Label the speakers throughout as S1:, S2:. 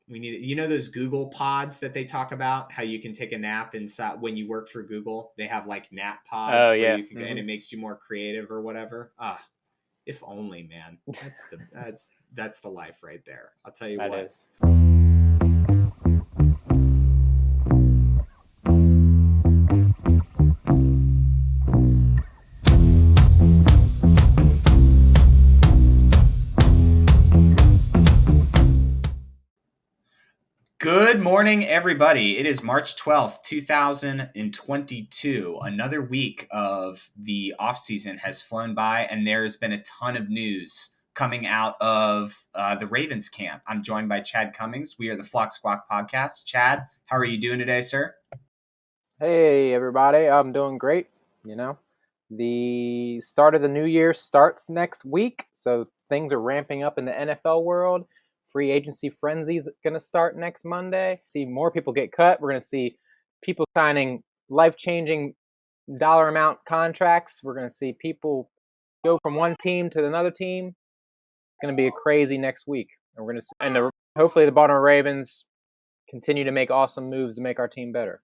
S1: We need, those Google pods that they talk about, how you can take a nap inside when you work for Google. They have like nap
S2: Oh
S1: pods where
S2: yeah.
S1: you can go and it makes you more creative or whatever. If only, man. That's the life right there. I'll tell you
S2: That
S1: what.
S2: is.
S1: Good morning, everybody. It is March 12th, 2022. Another week of the off season has flown by, and there's been a ton of news coming out of the Ravens camp. I'm joined by Chad Cummings. We are the Flock Squawk podcast. Chad, how are you doing today, sir?
S2: Hey everybody, I'm doing great. The start of the new year starts next week, so things are ramping up in the NFL world. Free agency frenzy is going to start next Monday. See more people get cut. We're going to see people signing life-changing dollar amount contracts. We're going to see people go from one team to another team. It's going to be a crazy next week. And we're going to hopefully the Baltimore Ravens continue to make awesome moves to make our team better.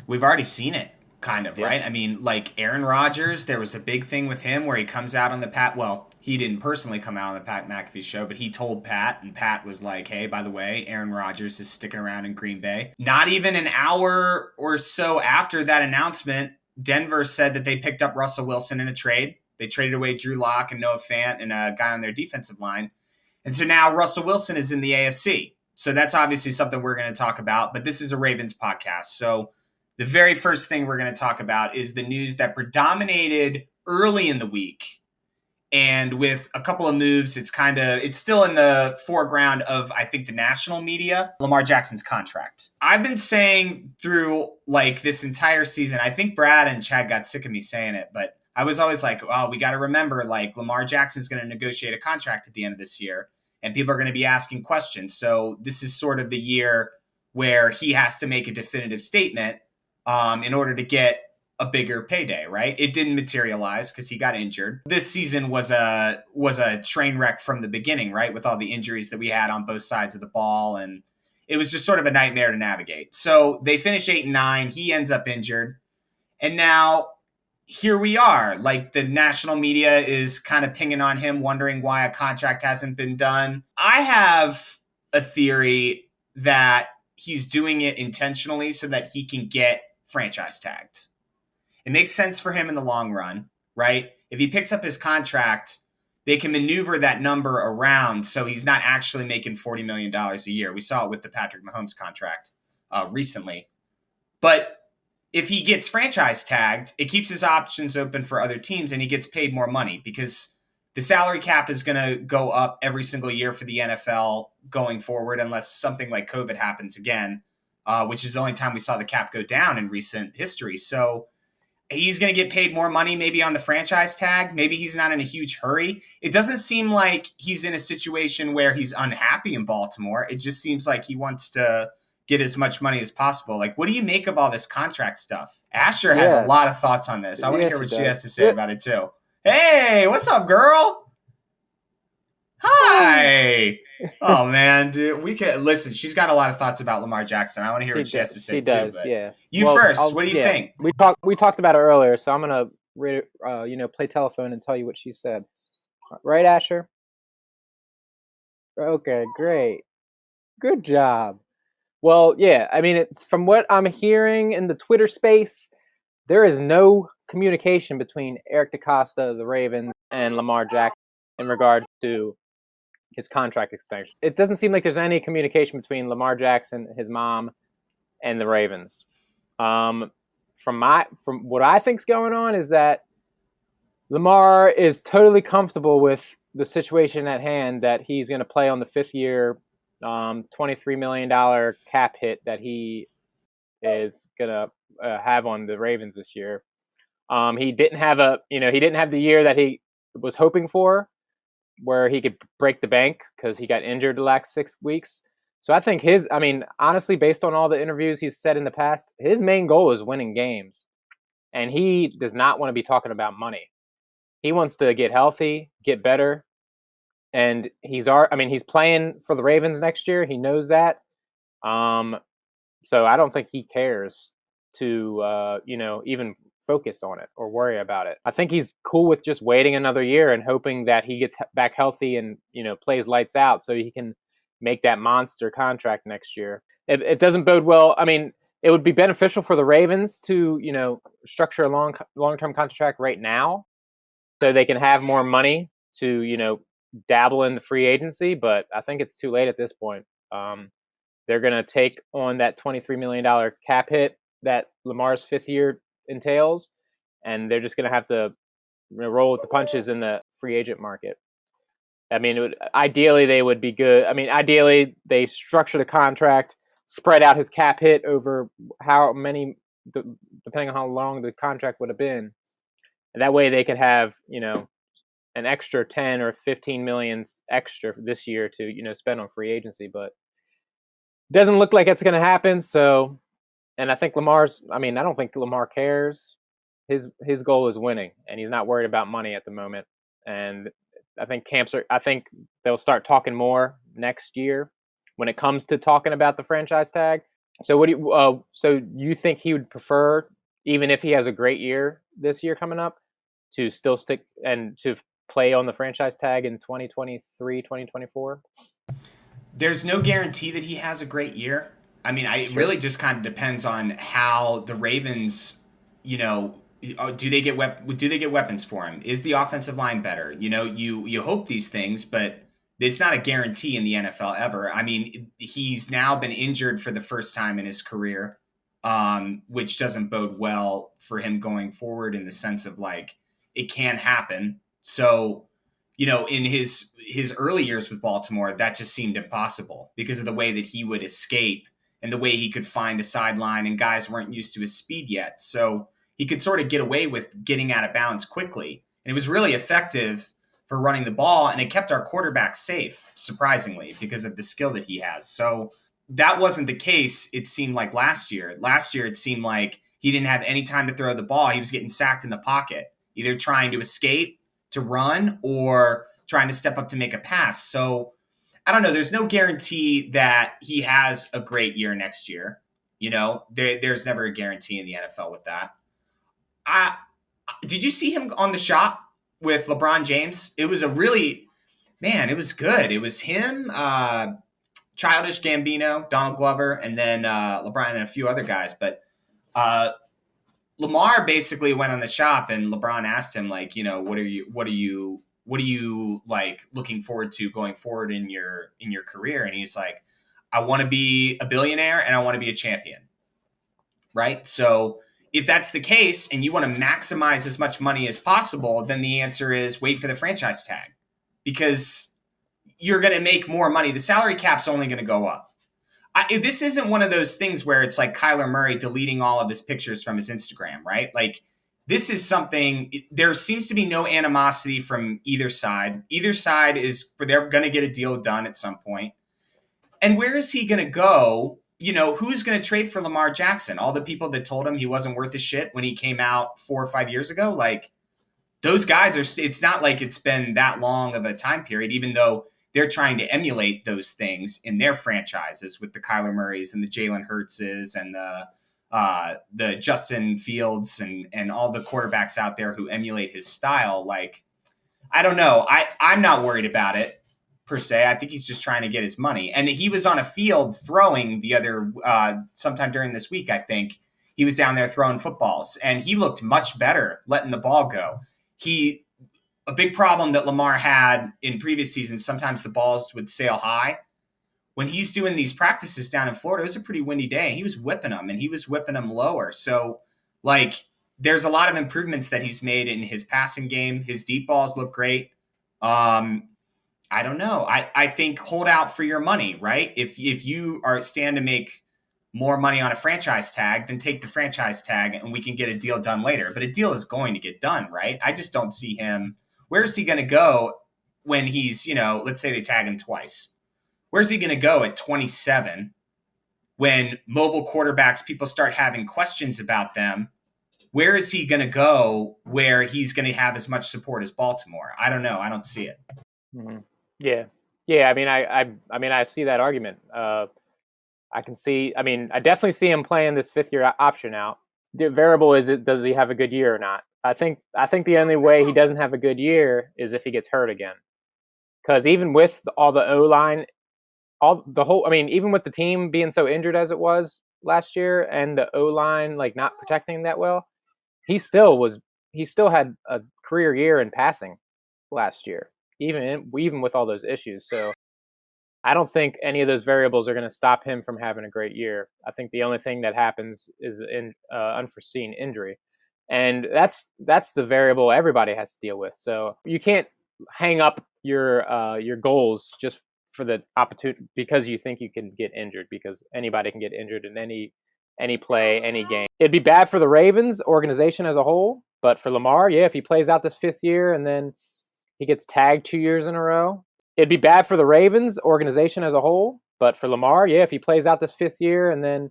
S1: We've already seen it, kind of,
S2: Yeah.
S1: right? I mean, like Aaron Rodgers, there was a big thing with him where he comes out on the Pat. Well, he didn't personally come out on the Pat McAfee show, but he told Pat, and Pat was like, hey, by the way, Aaron Rodgers is sticking around in Green Bay. Not even an hour or so after that announcement, Denver said that they picked up Russell Wilson in a trade. They traded away Drew Lock and Noah Fant and a guy on their defensive line. And so now Russell Wilson is in the AFC. So that's obviously something we're going to talk about, but this is a Ravens podcast. So the very first thing we're going to talk about is the news that predominated early in the week. And with a couple of moves, it's still in the foreground of, I think, the national media, Lamar Jackson's contract. I've been saying through like this entire season, I think Brad and Chad got sick of me saying it, but I was always like, oh, we got to remember, like, Lamar Jackson's going to negotiate a contract at the end of this year, and people are going to be asking questions. So this is sort of the year where he has to make a definitive statement in order to get a bigger payday, right? It didn't materialize because he got injured. This season was a train wreck from the beginning, right? With all the injuries that we had on both sides of the ball, and it was just sort of a nightmare to navigate. So they finish 8-9. He ends up injured, and now here we are. Like, the national media is kind of pinging on him, wondering why a contract hasn't been done. I have a theory that he's doing it intentionally so that he can get franchise tagged. It makes sense for him in the long run, right? If he picks up his contract, they can maneuver that number around so he's not actually making $40 million a year. We saw it with the Patrick Mahomes contract recently. But if he gets franchise tagged, it keeps his options open for other teams and he gets paid more money because the salary cap is going to go up every single year for the NFL going forward unless something like COVID happens again, which is the only time we saw the cap go down in recent history. So he's going to get paid more money maybe on the franchise tag. Maybe he's not in a huge hurry. It doesn't seem like he's in a situation where he's unhappy in Baltimore. It just seems like he wants to get as much money as possible. Like, what do you make of all this contract stuff? Asher has a lot of thoughts on this. I want to hear what she has to say about it too. Hey, what's up, girl? Hi. Oh man, dude, we can listen. She's got a lot of thoughts about Lamar Jackson. I want to hear what she has to say
S2: She
S1: too.
S2: does,
S1: But
S2: yeah.
S1: you first. What do you think?
S2: We talked about it earlier, so I'm gonna play telephone and tell you what she said. Right, Asher? Okay, great, good job. Well, yeah. I mean, it's from what I'm hearing in the Twitter space, there is no communication between Eric DeCosta, the Ravens, and Lamar Jackson in regards to his contract extension. It doesn't seem like there's any communication between Lamar Jackson, his mom, and the Ravens. From what I think's going on is that Lamar is totally comfortable with the situation at hand, that he's going to play on the fifth year, $23 million cap hit that he is going to have on the Ravens this year. He didn't have the year that he was hoping for, where he could break the bank because he got injured the last 6 weeks. So I think honestly, based on all the interviews he's said in the past, his main goal is winning games. And he does not want to be talking about money. He wants to get healthy, get better, and he's playing for the Ravens next year. He knows that. So I don't think he cares to even focus on it or worry about it. I think he's cool with just waiting another year and hoping that he gets back healthy and plays lights out so he can make that monster contract next year. It doesn't bode well. I mean, it would be beneficial for the Ravens to structure a long-term contract right now so they can have more money to dabble in the free agency. But I think it's too late at this point. They're going to take on that $23 million cap hit that Lamar's fifth year entails, and they're just going to have to roll with the punches in the free agent market. I mean, ideally they would be good. I mean, ideally they structure the contract, spread out his cap hit over how many, depending on how long the contract would have been. And that way they could have, an extra 10 or 15 million extra this year to, spend on free agency. But doesn't look like it's going to happen. So, and I think I don't think Lamar cares. His goal is winning, and he's not worried about money at the moment. And I think they'll start talking more next year when it comes to talking about the franchise tag. So so you think he would prefer, even if he has a great year this year coming up, to still stick and to play on the franchise tag in 2023, 2024?
S1: There's no guarantee that he has a great year. I mean, it really just kind of depends on how the Ravens, do they get weapons for him? Is the offensive line better? You hope these things, but it's not a guarantee in the NFL ever. I mean, he's now been injured for the first time in his career, which doesn't bode well for him going forward in the sense of like it can happen. So, in his early years with Baltimore, that just seemed impossible because of the way that he would escape and the way he could find a sideline, and guys weren't used to his speed yet. So he could sort of get away with getting out of bounds quickly. And it was really effective for running the ball, and it kept our quarterback safe, surprisingly, because of the skill that he has. So that wasn't the case, it seemed like last year. Last year, it seemed like he didn't have any time to throw the ball. He was getting sacked in the pocket, either trying to escape, to run, or trying to step up to make a pass. So I don't know. There's no guarantee that he has a great year next year. There's never a guarantee in the NFL with that. Did you see him on the shot with LeBron James? It was it was good. It was him, Childish Gambino, Donald Glover, and then LeBron and a few other guys. But Lamar basically went on the shop, and LeBron asked him, like, what are you like looking forward to going forward in your career? And he's like, I want to be a billionaire and I want to be a champion. Right? So if that's the case and you want to maximize as much money as possible, then the answer is wait for the franchise tag, because you're going to make more money. The salary cap's only going to go up. This isn't one of those things where it's like Kyler Murray deleting all of his pictures from his Instagram, right? Like, this is something, there seems to be no animosity from either side. Either side they're going to get a deal done at some point. And where is he going to go? Who's going to trade for Lamar Jackson? All the people that told him he wasn't worth a shit when he came out 4 or 5 years ago? Like, those guys it's not like it's been that long of a time period, even though they're trying to emulate those things in their franchises with the Kyler Murrays and the Jalen Hurtses and the Justin Fields and all the quarterbacks out there who emulate his style. Like, I don't know. I'm not worried about it per se. I think he's just trying to get his money. And he was on a field throwing the other sometime during this week, I think. He was down there throwing footballs, and he looked much better letting the ball go. A big problem that Lamar had in previous seasons, sometimes the balls would sail high. When he's doing these practices down in Florida, it was a pretty windy day. He was whipping them, and he was whipping them lower. So, like, there's a lot of improvements that he's made in his passing game. His deep balls look great. I don't know. I think hold out for your money, right? If you stand to make more money on a franchise tag, then take the franchise tag and we can get a deal done later. But a deal is going to get done, right? I just don't see him. Where's he going to go when he's, let's say they tag him twice. Where's he going to go at 27 when mobile quarterbacks, people start having questions about them? Where is he going to go where he's going to have as much support as Baltimore? I don't know. I don't see it.
S2: Mm-hmm. Yeah, yeah. I see that argument. I can see. I mean, I definitely see him playing this fifth year option out. The variable is, it does he have a good year or not? I think the only way he doesn't have a good year is if he gets hurt again. Because even with all the O line, all the whole, I mean, even with the team being so injured as it was last year, and the O line like not protecting that well, he still was. He still had a career year in passing last year, even with all those issues. So I don't think any of those variables are going to stop him from having a great year. I think the only thing that happens is an unforeseen injury, and that's the variable everybody has to deal with. So you can't hang up your goals just for the opportunity because you think you can get injured, because anybody can get injured in any play, any game. It'd be bad for the Ravens organization as a whole, but for Lamar, yeah, if he plays out this fifth year and then he gets tagged 2 years in a row, it'd be bad for the Ravens organization as a whole, but for Lamar, yeah, if he plays out this fifth year and then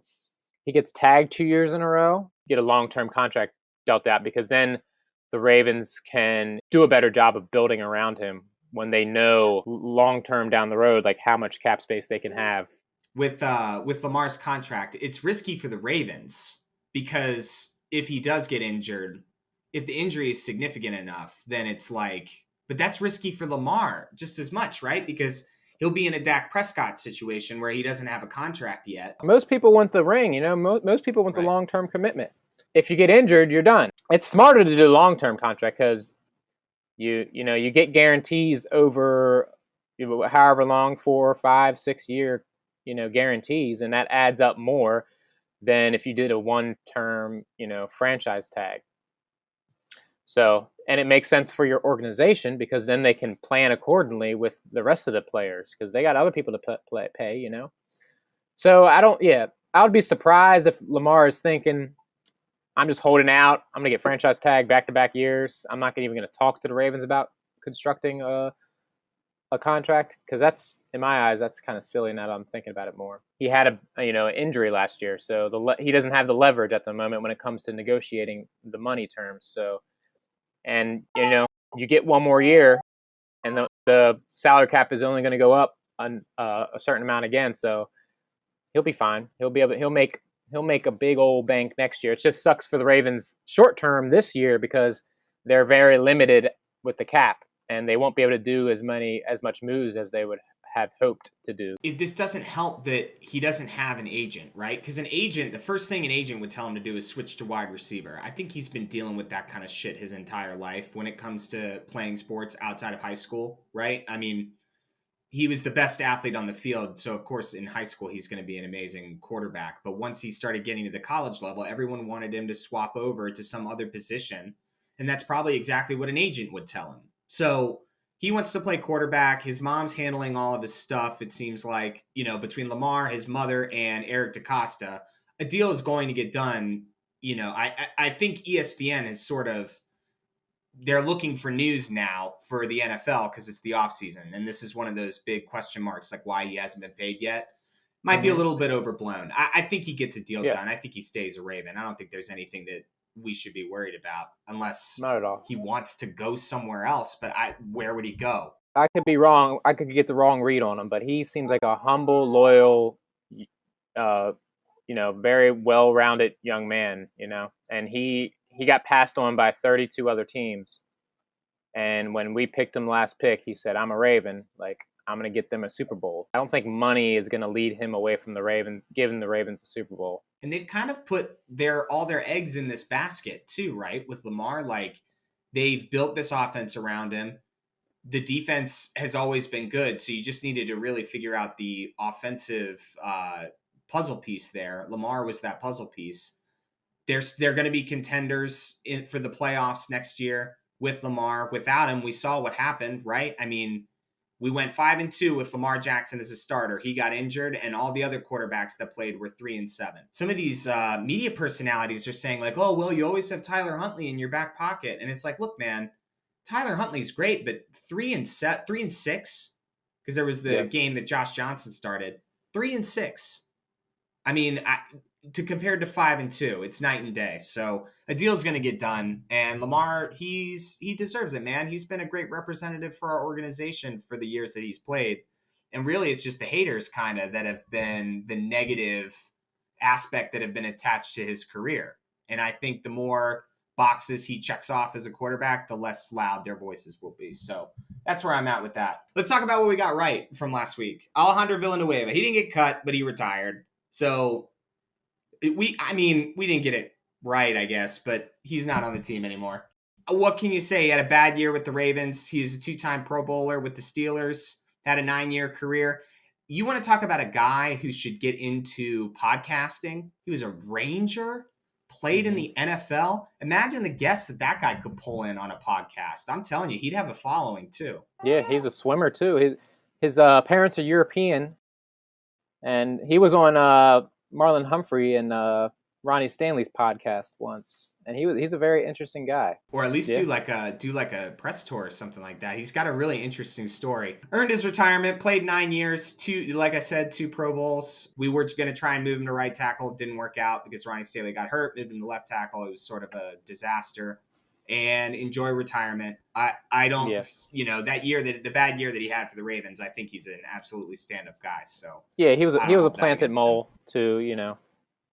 S2: he gets tagged 2 years in a row, get a long-term contract dealt out, because then the Ravens can do a better job of building around him when they know long-term down the road, like how much cap space they can have.
S1: With Lamar's contract, it's risky for the Ravens because if he does get injured, if the injury is significant enough, then it's like, but that's risky for Lamar just as much, right? Because he'll be in a Dak Prescott situation where he doesn't have a contract yet.
S2: Most people want the ring, most people want the
S1: Right.
S2: long-term commitment. If you get injured, you're done. It's smarter to do a long-term contract because you get guarantees over however long, 4, 5, 6 year guarantees, and that adds up more than if you did a one-term franchise tag. So, and it makes sense for your organization because then they can plan accordingly with the rest of the players because they got other people to pay. So I would be surprised if Lamar is thinking, I'm just holding out. I'm going to get franchise tag back-to-back years. I'm not even going to talk to the Ravens about constructing a contract, because that's, in my eyes, that's kind of silly now that I'm thinking about it more. He had an injury last year, so he doesn't have the leverage at the moment when it comes to negotiating the money terms. So, and you get one more year, and the salary cap is only going to go up a certain amount again. So he'll be fine. He'll make a big old bank next year. It just sucks for the Ravens short term this year because they're very limited with the cap, and they won't be able to do as much moves as they would have hoped to do.
S1: This doesn't help that he doesn't have an agent, right? Because the first thing an agent would tell him to do is switch to wide receiver. I think he's been dealing with that kind of shit his entire life when it comes to playing sports outside of high school, right? I mean, he was the best athlete on the field. So, of course, in high school, he's going to be an amazing quarterback. But once he started getting to the college level, everyone wanted him to swap over to some other position. And that's probably exactly what an agent would tell him. So he wants to play quarterback. His mom's handling all of his stuff. It seems like, between Lamar, his mother, and Eric DaCosta, a deal is going to get done. I think ESPN is sort of, they're looking for news now for the NFL because it's the offseason. And this is one of those big question marks, like why he hasn't been paid yet. Might be a little bit overblown. I think he gets a deal done. I think he stays a Raven. I don't think there's anything that we should be worried about unless
S2: Not at all.
S1: he wants to go somewhere else. But where would he go?
S2: I could be wrong. I could get the wrong read on him, but he seems like a humble, loyal, very well-rounded young man, and he got passed on by 32 other teams. And when we picked him last pick, he said, I'm a Raven. Like, I'm going to get them a Super Bowl. I don't think money is going to lead him away from the Ravens, giving the Ravens a Super Bowl.
S1: And they've kind of put all their eggs in this basket too, right? With Lamar, like they've built this offense around him. The defense has always been good, so you just needed to really figure out the offensive puzzle piece there. Lamar was that puzzle piece. They're going to be contenders for the playoffs next year with Lamar. Without him, we saw what happened, right? I mean, we went 5-2 with Lamar Jackson as a starter. He got injured, and all the other quarterbacks that played were 3-7. Some of these media personalities are saying like, "Oh, well, you always have Tyler Huntley in your back pocket," and it's like, look, man, Tyler Huntley's great, but 3-6, because there was the game that Josh Johnson started. 3-6. I mean, to compared to 5-2, it's night and day. So a deal's going to get done, and Lamar, he deserves it, man. He's been a great representative for our organization for the years that he's played, and really, it's just the haters kind of that have been the negative aspect that have been attached to his career. And I think the more boxes he checks off as a quarterback, the less loud their voices will be. So that's where I'm at with that. Let's talk about what we got right from last week. Alejandro Villanueva, he didn't get cut, but he retired. So we didn't get it right, I guess, but he's not on the team anymore. What can you say? He had a bad year with the Ravens. He's a 2-time Pro Bowler with the Steelers, had a 9-year career. You want to talk about a guy who should get into podcasting? He was a Ranger, played in the NFL. Imagine the guests that guy could pull in on a podcast. I'm telling you, he'd have a following too.
S2: Yeah, he's a swimmer too. His parents are European, and he was on Marlon Humphrey and Ronnie Stanley's podcast once, and he's a very interesting guy.
S1: Or at least do like a press tour or something like that. He's got a really interesting story. Earned his retirement, played 9 years, like I said, 2 Pro Bowls. We were going to try and move him to right tackle. It didn't work out because Ronnie Stanley got hurt. Moved him to left tackle. It was sort of a disaster. And enjoy retirement. I don't, that year, the bad year that he had for the Ravens, I think he's an absolutely stand-up guy. So
S2: yeah, he was a planted mole to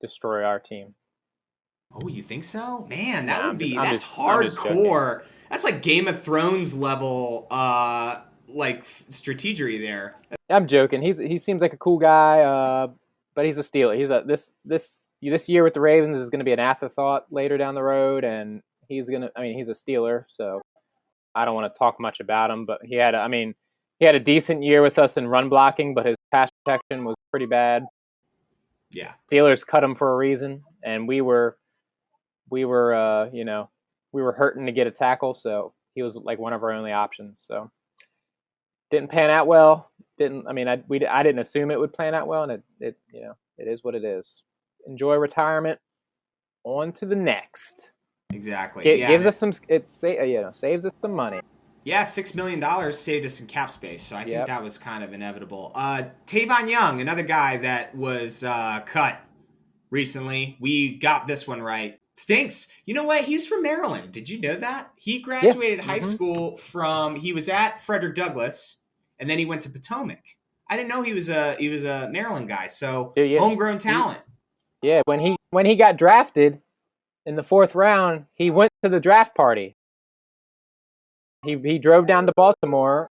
S2: destroy our team.
S1: Oh, you think so? Man, that's hardcore. That's like Game of Thrones level strategery there.
S2: I'm joking. He seems like a cool guy, but he's a Steeler. This year with the Ravens is going to be an afterthought later down the road, and he's a Steeler, so I don't want to talk much about him, but he had a decent year with us in run blocking, but his pass protection was pretty bad.
S1: Yeah.
S2: Steelers cut him for a reason, and we were hurting to get a tackle, so he was like one of our only options. So didn't pan out well. I didn't assume it would plan out well, and it is what it is. Enjoy retirement. On to the next.
S1: Exactly.
S2: Gives us some. Saves us some money.
S1: Yeah, $6 million saved us in cap space, so I think that was kind of inevitable. Tavon Young, another guy that was cut recently. We got this one right. Stinks. You know what? He's from Maryland. Did you know that? He graduated high school he was at Frederick Douglass, and then he went to Potomac. I didn't know he was a Maryland guy, so homegrown talent.
S2: When he got drafted in the 4th round, he went to the draft party. He drove down to Baltimore,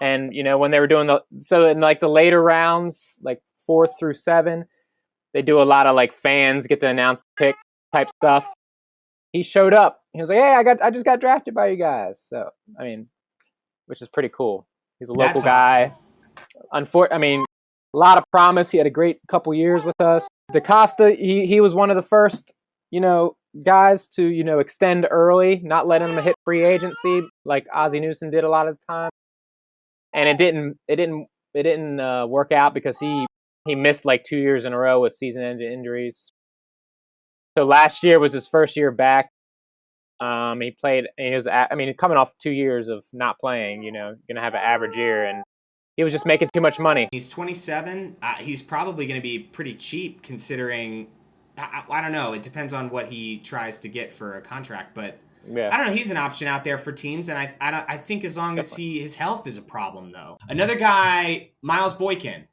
S2: and when they were doing in like the later rounds, like 4th through 7, they do a lot of like fans get to announce the pick type stuff. He showed up. He was like, "Hey, I just got drafted by you guys." So which is pretty cool. He's a local guy. A lot of promise. He had a great couple years with us. DaCosta, he was one of the first, guys to extend early, not letting him hit free agency like Ozzie Newsome did a lot of the time. And it didn't work out because he missed like 2 years in a row with season-ending injuries. So last year was his first year back. He played. He was coming off 2 years of not playing. Gonna have an average year, and he was just making too much money.
S1: He's 27. He's probably going to be pretty cheap considering. I don't know. It depends on what he tries to get for a contract, but I don't know. He's an option out there for teams, and I think as long as his health is a problem, though. Another guy, Miles Boykin.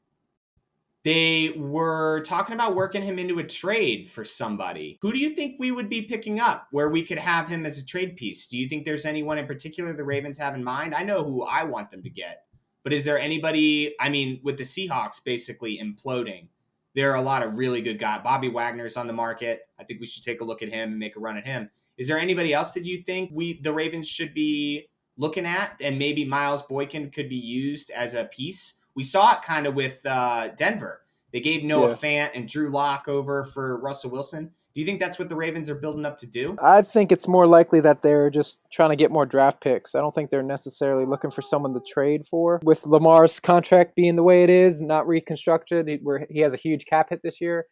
S1: They were talking about working him into a trade for somebody. Who do you think we would be picking up where we could have him as a trade piece? Do you think there's anyone in particular the Ravens have in mind? I know who I want them to get. But is there anybody, with the Seahawks basically imploding, there are a lot of really good guys. Bobby Wagner's on the market. I think we should take a look at him and make a run at him. Is there anybody else that you think the Ravens should be looking at, and maybe Miles Boykin could be used as a piece? We saw it kind of with Denver. They gave Noah Fant and Drew Lock over for Russell Wilson. Do you think that's what the Ravens are building up to do?
S2: I think it's more likely that they're just trying to get more draft picks. I don't think they're necessarily looking for someone to trade for. With Lamar's contract being the way it is, not reconstructed, he has a huge cap hit this year.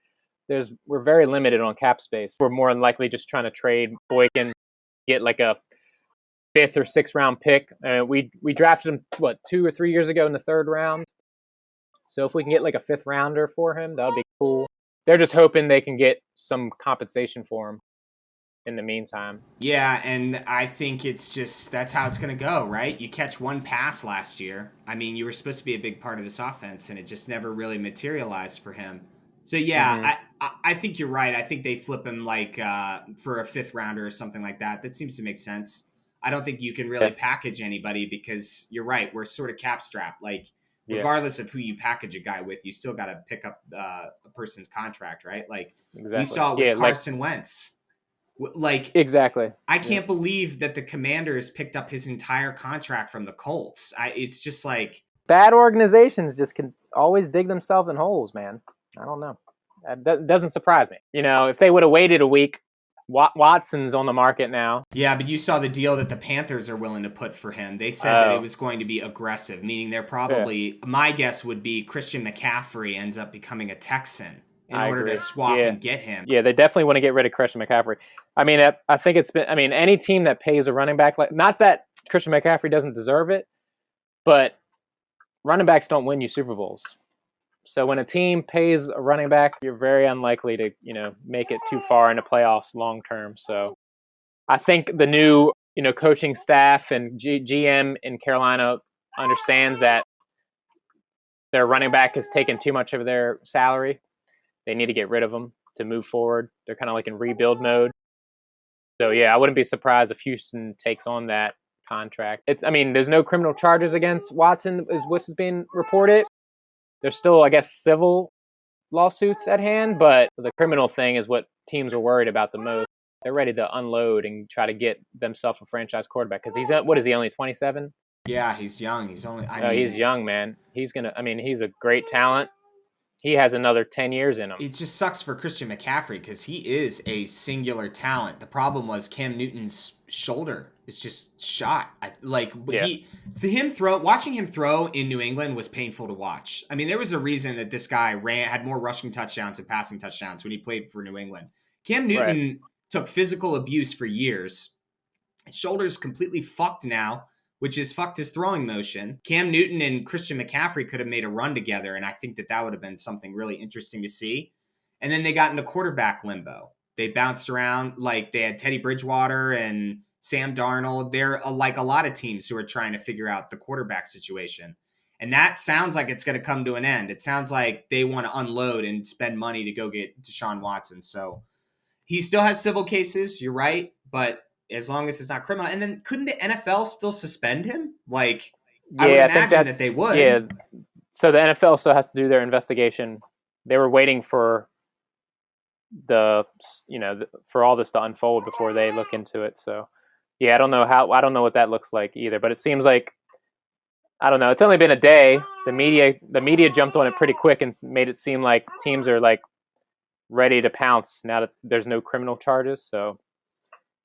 S2: We're very limited on cap space. We're more than likely just trying to trade Boykin, get like a 5th or 6th round pick. We drafted him 2 or 3 years ago in the 3rd round. So if we can get like a 5th rounder for him, that would be cool. they're just hoping they can get some compensation for him in the meantime.
S1: Yeah, and I think it's just that's how it's going to go, right? You catch one pass last year. I mean, you were supposed to be a big part of this offense, and it just never really materialized for him. So yeah,
S2: Mm-hmm.
S1: I think you're right. I think they flip him like for a fifth rounder or something like that. That seems to make sense. I don't think you can really
S2: Yeah.
S1: package anybody because you're right. We're sort of cap strapped. Like
S2: Yeah.
S1: regardless of who you package a guy with, you still got to pick up a person's contract, right? Like we
S2: Exactly.
S1: saw it with
S2: Yeah. Like
S1: Carson Wentz. Like
S2: exactly.
S1: I
S2: Yeah.
S1: can't believe that the Commanders picked up his entire contract from the Colts. It's just like
S2: Bad organizations just can always dig themselves in holes, man. I don't know. That doesn't surprise me. If they would have waited a week, Watson's on the market now.
S1: yeah, but you saw the deal that the Panthers are willing to put for him. They said that it
S2: Oh,
S1: was going to be aggressive, meaning they're
S2: yeah,
S1: probably my guess would be Christian McCaffrey ends up becoming a Texan in
S2: I
S1: order to
S2: agree.
S1: swap
S2: Yeah,
S1: and get him.
S2: yeah, they definitely want to get rid of Christian McCaffrey. I mean, I think it's been. I mean, any team that pays a running back, like not that Christian McCaffrey doesn't deserve it, but running backs don't win you Super Bowls. So when a team pays a running back, you're very unlikely to make it too far in the playoffs long term. So I think the new coaching staff and GM in Carolina understands that their running back has taken too much of their salary. They need to get rid of him to move forward. They're kind of like in rebuild mode. So yeah, I wouldn't be surprised if Houston takes on that contract. I mean, there's no criminal charges against Watson, is what's being reported. There's still, I guess, civil lawsuits at hand, but the criminal thing is what teams are worried about the most. They're ready to unload and try to get themselves a franchise quarterback because what is he, only 27?
S1: Yeah, he's young. He's only
S2: He's young, man. He's a great talent. He has another 10 years in him.
S1: it just sucks for Christian McCaffrey because he is a singular talent. The problem was Cam Newton's shoulder is just shot.
S2: Yeah.
S1: Watching him throw in New England was painful to watch. I mean, there was a reason that this guy had more rushing touchdowns and passing touchdowns when he played for New England. Cam
S2: Right.
S1: Newton took physical abuse for years. His shoulder's completely fucked now, which has fucked his throwing motion. Cam Newton and Christian McCaffrey could have made a run together, and I think that would have been something really interesting to see. And then they got into quarterback limbo. They bounced around like they had Teddy Bridgewater and Sam Darnold. They're like a lot of teams who are trying to figure out the quarterback situation. And that sounds like it's going to come to an end. It sounds like they want to unload and spend money to go get Deshaun Watson. So he still has civil cases, you're right, but as long as it's not criminal. And then couldn't the NFL still suspend him? Like, I would
S2: Yeah, I think
S1: imagine that
S2: that's
S1: they would.
S2: yeah. So the NFL still has to do their investigation. They were waiting for for all this to unfold before they look into it. So yeah, I don't know what that looks like either, but it seems like, I don't know, it's only been a day. The media jumped on it pretty quick and made it seem like teams are like ready to pounce now that there's no criminal charges. So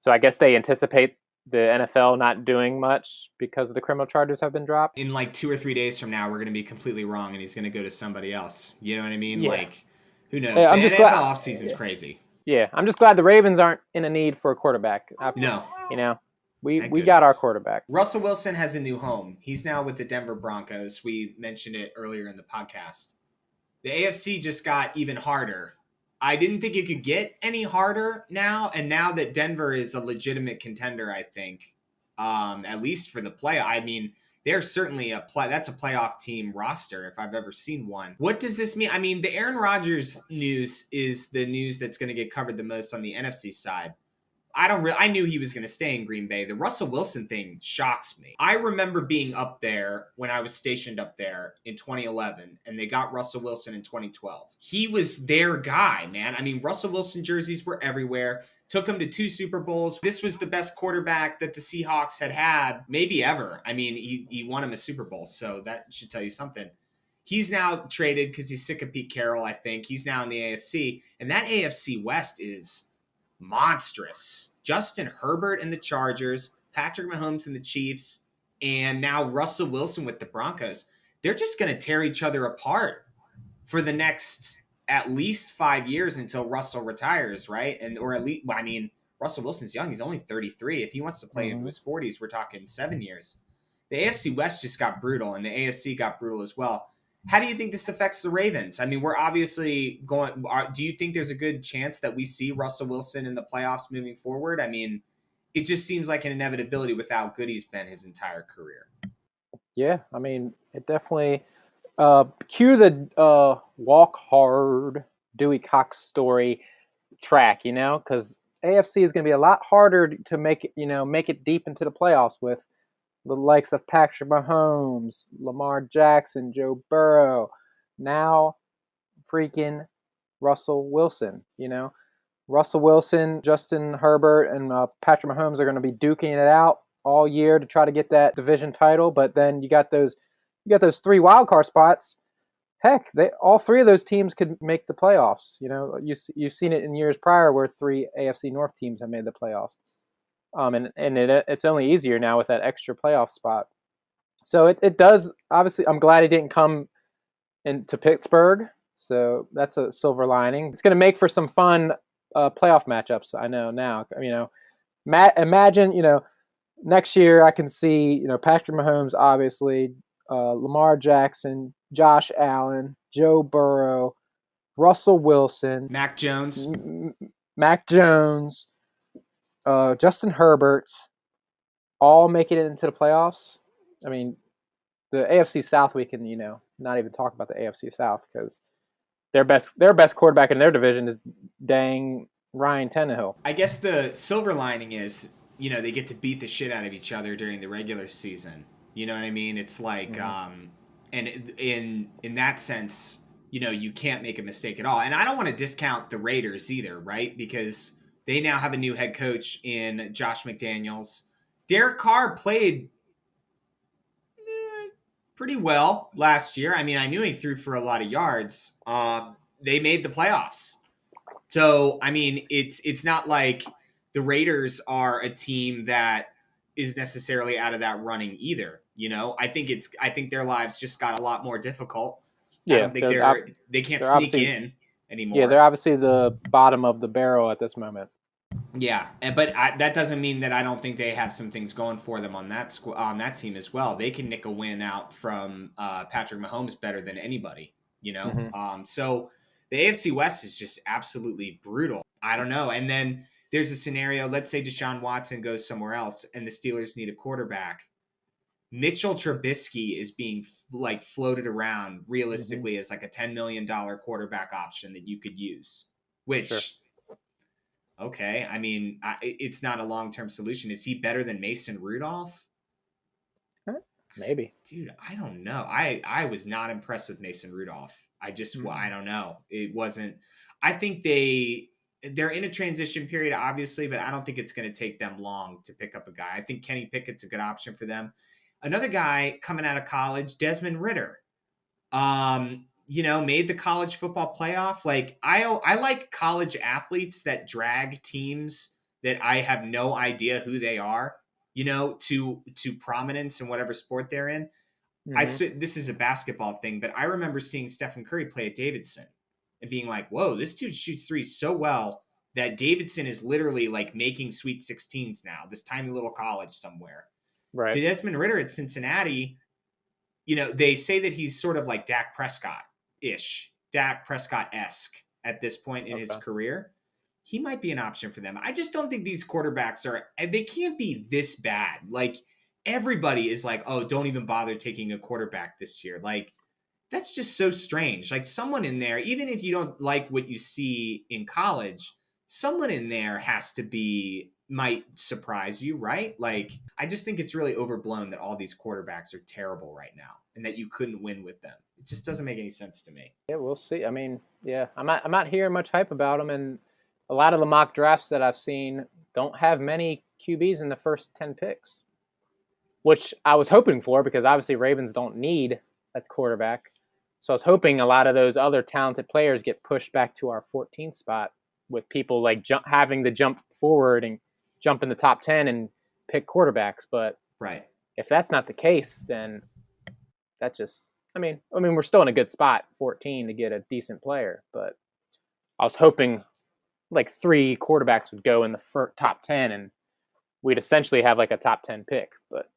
S2: I guess they anticipate the NFL not doing much because the criminal charges have been dropped.
S1: In like 2 or 3 days from now, we're going to be completely wrong and he's going to go to somebody else. You know what I mean?
S2: Yeah.
S1: Like, who knows?
S2: Yeah,
S1: The
S2: I'm just
S1: NFL
S2: glad.
S1: offseason's crazy.
S2: Yeah, I'm just glad the Ravens aren't in a need for a quarterback.
S1: No.
S2: We
S1: Thank
S2: got our
S1: goodness.
S2: quarterback.
S1: Russell Wilson has a new home. He's now with the Denver Broncos. We mentioned it earlier in the podcast. The AFC just got even harder. I didn't think it could get any harder now, and now that Denver is a legitimate contender, I think, at least for the play. I mean, they're certainly that's a playoff team roster if I've ever seen one. What does this mean? I mean, the Aaron Rodgers news is the news that's going to get covered the most on the NFC side. I knew he was going to stay in Green Bay. The Russell Wilson thing shocks me. I remember being up there when I was stationed up there in 2011, and they got Russell Wilson in 2012. He was their guy, man. I mean, Russell Wilson jerseys were everywhere. Took him to 2 Super Bowls. This was the best quarterback that the Seahawks had maybe ever. I mean, he won him a Super Bowl, so that should tell you something. He's now traded because he's sick of Pete Carroll, I think. He's now in the AFC, and that AFC West is monstrous. Justin Herbert and the Chargers, Patrick Mahomes and the Chiefs, and now Russell Wilson with the Broncos. They're just going to tear each other apart for the next at least 5 years until Russell retires, right? Or at least, I mean, Russell Wilson's young. He's only 33. If he wants to play into his 40s, we're talking 7 years. The AFC West just got brutal, and the AFC got brutal as well. How do you think this affects the Ravens? I mean, we're obviously going. Do you think there's a good chance that we see Russell Wilson in the playoffs moving forward? I mean, it just seems like an inevitability with how good he's been his entire career.
S2: Yeah, I mean, it definitely cue the walk hard Dewey Cox story track, because AFC is going to be a lot harder to make it deep into the playoffs with the likes of Patrick Mahomes, Lamar Jackson, Joe Burrow, now freaking Russell Wilson. Russell Wilson, Justin Herbert, and Patrick Mahomes are going to be duking it out all year to try to get that division title. But then you got those three wild card spots. Heck, all three of those teams could make the playoffs. You've seen it in years prior where three AFC North teams have made the playoffs. It's only easier now with that extra playoff spot. So it does. Obviously, I'm glad it didn't come into Pittsburgh. So that's a silver lining. It's going to make for some fun playoff matchups. I know now. Imagine next year I can see Patrick Mahomes, obviously, Lamar Jackson, Josh Allen, Joe Burrow, Russell Wilson,
S1: Mac Jones.
S2: Mac Jones, Justin Herbert, all making it into the playoffs. I mean, the AFC South, we can not even talk about the AFC South because their best quarterback in their division is dang Ryan Tannehill.
S1: I guess the silver lining is, they get to beat the shit out of each other during the regular season. You know what I mean? It's like, and in that sense, you can't make a mistake at all. And I don't want to discount the Raiders either, right? Because they now have a new head coach in Josh McDaniels. Derek Carr played pretty well last year. I mean, I knew he threw for a lot of yards. They made the playoffs. So, I mean, it's not like the Raiders are a team that is necessarily out of that running either. I think their lives just got a lot more difficult. I
S2: Yeah,
S1: don't think they can't
S2: they're
S1: sneak
S2: obviously
S1: in anymore.
S2: yeah they're obviously the bottom of the barrel at this moment.
S1: Yeah, but that doesn't mean that I don't think they have some things going for them on that team as well. They can nick a win out from Patrick Mahomes better than anybody. So the AFC West is just absolutely brutal. I don't know. And then there's a scenario. Let's say Deshaun Watson goes somewhere else, and the Steelers need a quarterback. Mitchell Trubisky is being floated around realistically as like a $10 million quarterback option that you could use, which.
S2: Sure.
S1: Okay, I mean, it's not a long-term solution. Is he better than Mason Rudolph?
S2: Maybe.
S1: Dude, I don't know. I was not impressed with Mason Rudolph. I don't know. It wasn't. I think they're in a transition period, obviously, but I don't think it's going to take them long to pick up a guy. I think Kenny Pickett's a good option for them. Another guy coming out of college, Desmond Ritter. Made the college football playoff. Like I like college athletes that drag teams that I have no idea who they are, to prominence in whatever sport they're in. This is a basketball thing, but I remember seeing Stephen Curry play at Davidson and being like, "Whoa, this dude shoots threes so well that Davidson is literally like making Sweet 16s now. This tiny little college somewhere."
S2: Right.
S1: Desmond Ritter at Cincinnati, they say that he's sort of like Dak Prescott-ish, Dak Prescott-esque at this point in his career. He might be an option for them. I just don't think these quarterbacks they can't be this bad. Like, everybody is like, oh, don't even bother taking a quarterback this year. Like, that's just so strange. Like, someone in there, even if you don't like what you see in college, someone in there might surprise you, right? Like, I just think it's really overblown that all these quarterbacks are terrible right now and that you couldn't win with them. It just doesn't make any sense to me.
S2: Yeah, we'll see. I mean, yeah, I'm not hearing much hype about them, and a lot of the mock drafts that I've seen don't have many QBs in the first 10 picks, which I was hoping for because obviously Ravens don't need that quarterback. So I was hoping a lot of those other talented players get pushed back to our 14th spot with people like having to jump forward and jump in the top 10 and pick quarterbacks. But
S1: right,
S2: if that's not the case, then that just I mean we're still in a good spot, 14, to get a decent player. But I was hoping like 3 quarterbacks would go in the top 10 and we'd essentially have like a top 10 pick. But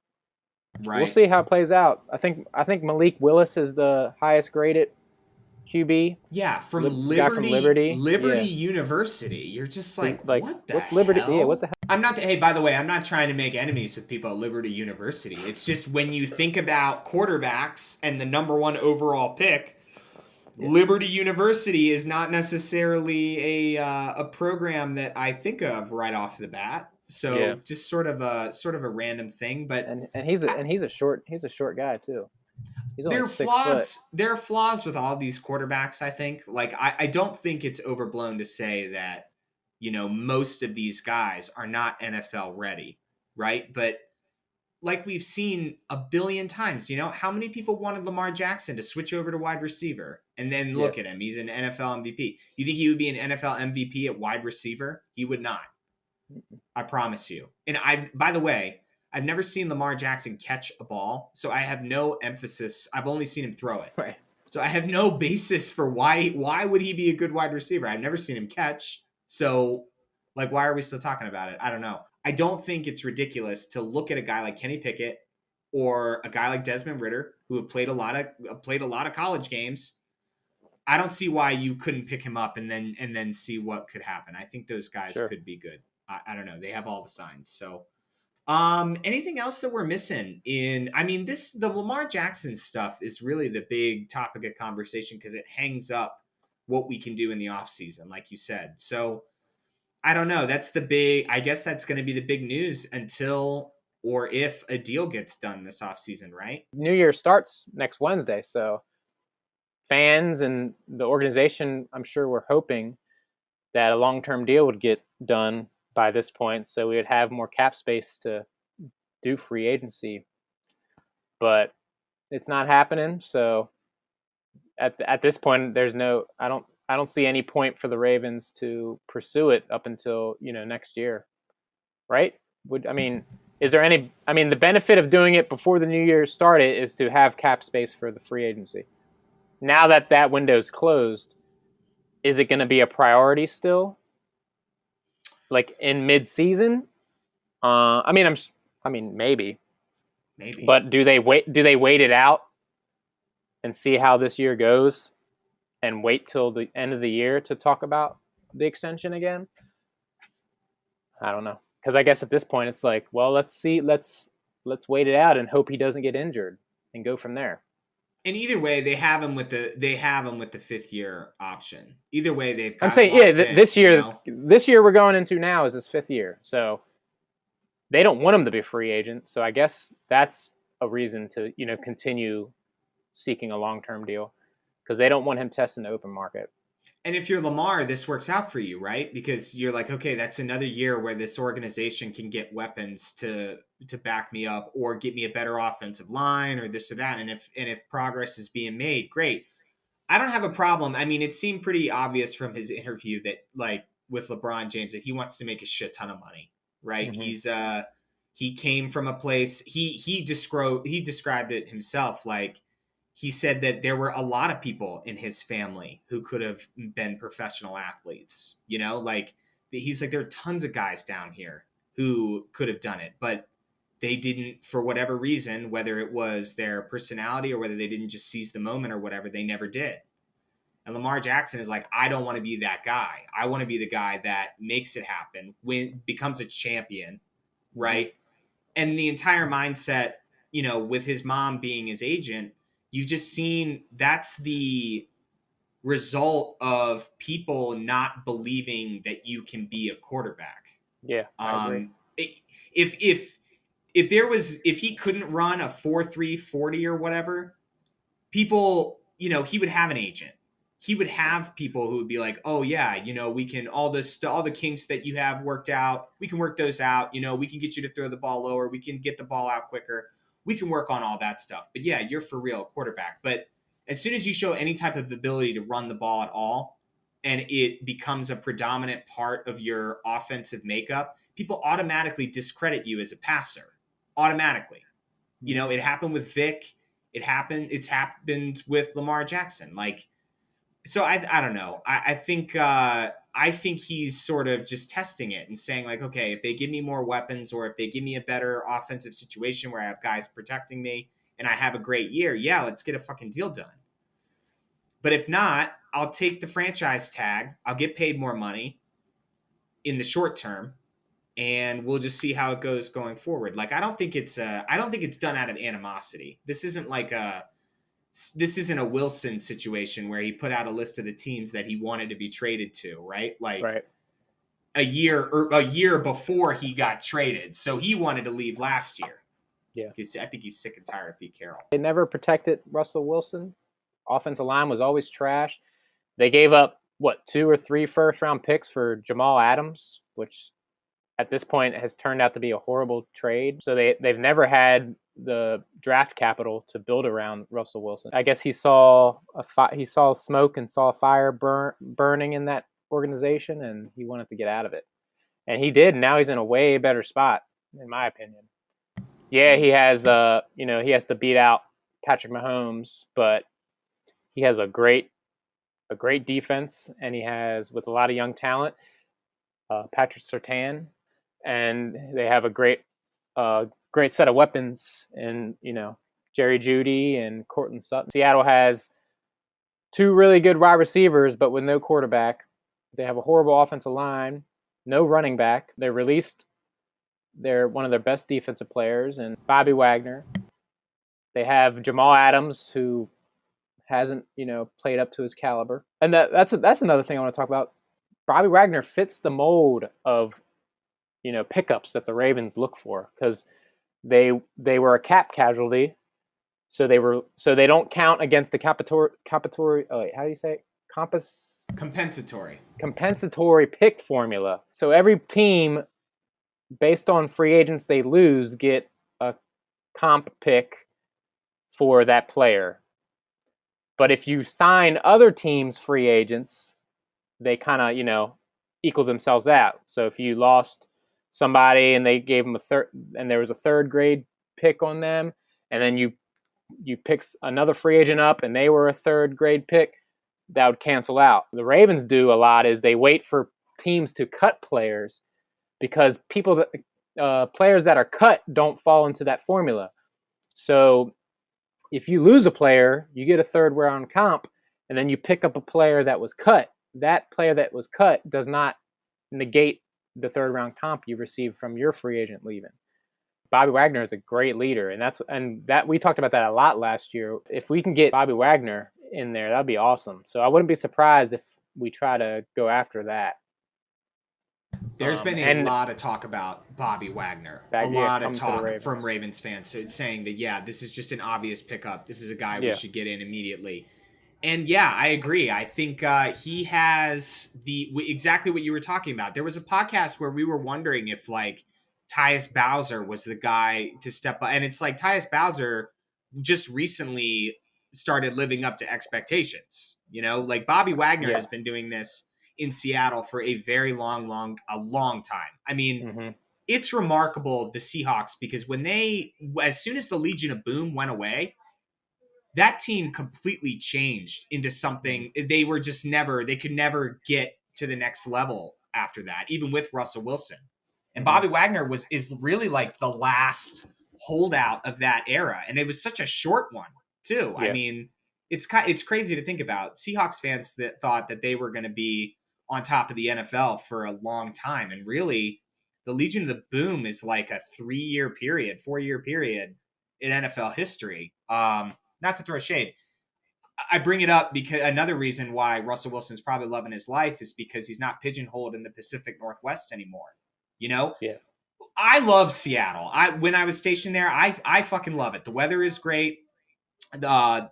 S2: We'll
S1: Right.
S2: see how it plays out. I think Malik Willis is the highest graded QB.
S1: Yeah, from
S2: Guy from
S1: Liberty
S2: Liberty.
S1: Liberty
S2: Yeah.
S1: University. You're just like,
S2: Like,
S1: what the
S2: what's Liberty? Yeah. What
S1: hell?
S2: the hell?
S1: I'm not. Hey, by the way, I'm not trying to make enemies with people at Liberty University. It's just when you think about quarterbacks and the number one overall pick,
S2: Yeah.
S1: Liberty University is not necessarily a program that I think of right off the bat.
S2: Yeah.
S1: So just sort of a random thing, but
S2: And he's a short guy too. He's only 6 foot.
S1: there are flaws with all these quarterbacks, I think. Like I don't think it's overblown to say that, most of these guys are not NFL ready, right? But like we've seen a billion times, how many people wanted Lamar Jackson to switch over to wide receiver? And then
S2: Yeah.
S1: look at him. He's an NFL MVP. You think he would be an NFL MVP at wide receiver? He would not. I promise you. And by the way, I've never seen Lamar Jackson catch a ball, so I have no emphasis. I've only seen him throw it.
S2: Right.
S1: So I have no basis for why would he be a good wide receiver? I've never seen him catch. So like why are we still talking about it? I don't know. I don't think it's ridiculous to look at a guy like Kenny Pickett or a guy like Desmond Ritter who have played a lot of college games. I don't see why you couldn't pick him up and then see what could happen. I think those guys
S2: Sure.
S1: could be good. I don't know. They have all the signs. So anything else that we're missing the Lamar Jackson stuff is really the big topic of conversation because it hangs up what we can do in the off season, like you said. So I don't know. I guess that's going to be the big news until or if a deal gets done this off season, right?
S2: New Year starts next Wednesday, so fans and the organization, I'm sure, were hoping that a long-term deal would get done by this point, so we would have more cap space to do free agency. But it's not happening. So at this point, I don't see any point for the Ravens to pursue it up until next year, right? Is there any? The benefit of doing it before the new year started is to have cap space for the free agency. Now that window's closed, is it going to be a priority still? Like in mid-season? Maybe.
S1: Maybe.
S2: But do they wait it out and see how this year goes, and wait till the end of the year to talk about the extension again? I don't know, because I guess at this point it's like, well, let's wait it out and hope he doesn't get injured and go from there.
S1: And either way, they have him with the 5th-year option. Either way, they've got.
S2: I'm saying, this year we're going into now is his 5th year, so they don't want him to be a free agent. So I guess that's a reason to continue seeking a long-term deal, because they don't want him testing the open market.
S1: And if you're Lamar, this works out for you, right? Because you're like, okay, that's another year where this organization can get weapons to back me up or get me a better offensive line or this or that. And if progress is being made, great. I don't have a problem. I mean, it seemed pretty obvious from his interview that, like, with LeBron James, that he wants to make a shit ton of money, right?
S2: Mm-hmm.
S1: He came from a place, he described it himself, like, he said that there were a lot of people in his family who could have been professional athletes. Like, he's like, there are tons of guys down here who could have done it, but they didn't, for whatever reason, whether it was their personality or whether they didn't just seize the moment or whatever, they never did. And Lamar Jackson is like, I don't want to be that guy. I want to be the guy that makes it happen, becomes a champion, right? Mm-hmm. And the entire mindset, with his mom being his agent, you've just seen that's the result of people not believing that you can be a quarterback.
S2: Yeah, I agree.
S1: If he couldn't run a 4.3 40 or whatever, people, he would have an agent. He would have people who would be like, oh yeah, we can, all the kinks that you have worked out, we can work those out. We can get you to throw the ball lower. We can get the ball out quicker. We can work on all that stuff. But yeah, you're for real quarterback. But as soon as you show any type of ability to run the ball at all, and it becomes a predominant part of your offensive makeup, people automatically discredit you as a passer. Automatically. It happened with Vic. It's happened with Lamar Jackson. Like, So I don't know. I think he's sort of just testing it and saying like, okay, if they give me more weapons or if they give me a better offensive situation where I have guys protecting me and I have a great year, yeah, let's get a fucking deal done. But if not, I'll take the franchise tag. I'll get paid more money in the short term, and we'll just see how it goes going forward. Like I don't think it's done out of animosity. This isn't a Wilson situation where he put out a list of the teams that he wanted to be traded to, right? Like
S2: Right.
S1: a year before he got traded. So he wanted to leave last year.
S2: Yeah.
S1: I think he's sick and tired of Pete Carroll.
S2: They never protected Russell Wilson. Offensive line was always trash. They gave up what 2 or 3 first round picks for Jamal Adams, which at this point has turned out to be a horrible trade. So they've never had the draft capital to build around Russell Wilson. I guess he saw smoke and saw fire burning in that organization, and he wanted to get out of it. And he did. Now he's in a way better spot, in my opinion. Yeah, he has he has to beat out Patrick Mahomes, but he has a great defense, and he has, with a lot of young talent, Patrick Surtain, and they have a great set of weapons in Jerry Jeudy and Courtland Sutton. Seattle has 2 really good wide receivers, but with no quarterback. They have a horrible offensive line, no running back. They released one of their best defensive players, and Bobby Wagner. They have Jamal Adams, who hasn't played up to his caliber, and that's another thing I want to talk about. Bobby Wagner fits the mold of pickups that the Ravens look for, because they were a cap casualty, so they don't count against the compensatory. Oh wait, how do you say it? Compensatory pick formula. So every team, based on free agents they lose, get a comp pick for that player. But if you sign other teams' free agents, they kind of equal themselves out. So if you lost somebody and they gave them and there was a 3rd grade pick on them, and then you pick another free agent up and they were a 3rd grade pick, that would cancel out. The Ravens do a lot is they wait for teams to cut players, because players that are cut don't fall into that formula. So if you lose a player, you get a 3rd round comp, and then you pick up a player that was cut. That player that was cut does not negate the 3rd round comp you received from your free agent leaving. Bobby Wagner is a great leader, and that we talked about that a lot last year. If we can get Bobby Wagner in there, that'd be awesome. So I wouldn't be surprised if we try to go after that.
S1: There's been a lot of talk about Bobby Wagner. A lot of talk from Ravens fans, so it's saying that, yeah, this is just an obvious pickup. This is a guy we should get in immediately. And yeah, I agree. I think he has exactly what you were talking about. There was a podcast where we were wondering if like Tyus Bowser was the guy to step up. And it's like Tyus Bowser just recently started living up to expectations. Like Bobby Wagner has been doing this in Seattle for a very long time. I mean, It's remarkable, the Seahawks, because as soon as the Legion of Boom went away, that team completely changed into something. They could never get to the next level after that, even with Russell Wilson. And Bobby Wagner is really like the last holdout of that era. And it was such a short one too. Yeah. I mean, it's crazy to think about. Seahawks fans that thought that they were going to be on top of the NFL for a long time. And really, the Legion of the Boom is like a 4-year period in NFL history. Not to throw shade. I bring it up because another reason why Russell Wilson's probably loving his life is because he's not pigeonholed in the Pacific Northwest anymore.
S2: Yeah.
S1: I love Seattle. When I was stationed there, I fucking love it. The weather is great. The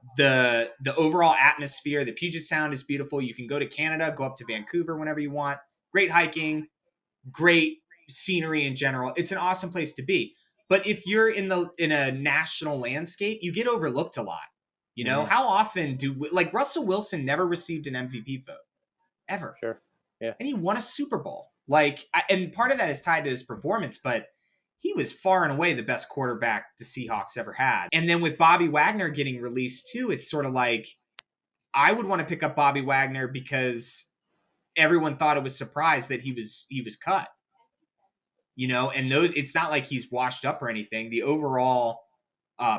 S1: overall atmosphere, the Puget Sound is beautiful. You can go to Canada, go up to Vancouver whenever you want. Great hiking, great scenery in general. It's an awesome place to be. But if you're in a national landscape, you get overlooked a lot. How often like Russell Wilson never received an MVP vote ever.
S2: Sure. Yeah.
S1: And he won a Super Bowl. And part of that is tied to his performance, but he was far and away the best quarterback the Seahawks ever had. And then with Bobby Wagner getting released too, it's sort of like, I would want to pick up Bobby Wagner because everyone thought it was surprised that he was cut. And those, it's not like he's washed up or anything. The overall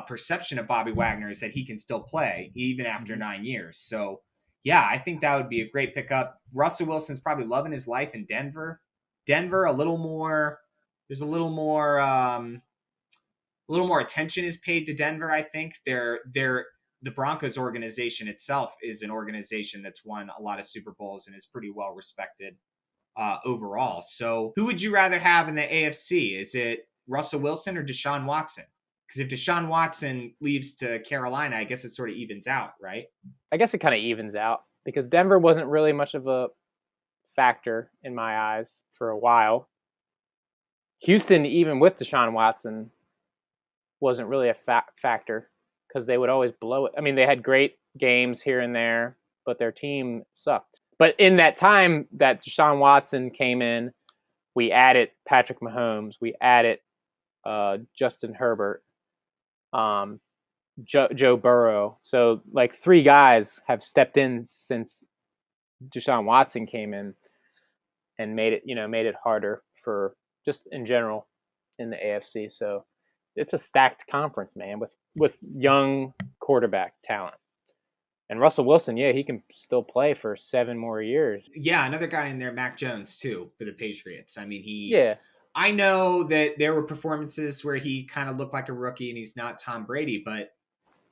S1: perception of Bobby Wagner is that he can still play even after 9 years. So yeah, I think that would be a great pickup. Russell Wilson's probably loving his life in Denver. Denver, a little more. There's a little more attention is paid to Denver. I think the Broncos organization itself is an organization that's won a lot of Super Bowls and is pretty well respected overall. So, who would you rather have in the AFC? Is it Russell Wilson or Deshaun Watson? Because if Deshaun Watson leaves to Carolina, I guess it sort of evens out, right?
S2: I guess it kind of evens out because Denver wasn't really much of a factor in my eyes for a while. Houston, even with Deshaun Watson, wasn't really a factor because they would always blow it. I mean, they had great games here and there, but their team sucked. But in that time that Deshaun Watson came in, we added Patrick Mahomes, we added Justin Herbert, Joe Burrow. So like 3 guys have stepped in since Deshaun Watson came in and made it harder for just in general in the AFC. So it's a stacked conference, man, with young quarterback talent. And Russell Wilson, yeah, he can still play for 7 more years.
S1: Yeah, another guy in there, Mac Jones, too, for the Patriots. I mean,
S2: Yeah.
S1: I know that there were performances where he kind of looked like a rookie and he's not Tom Brady, but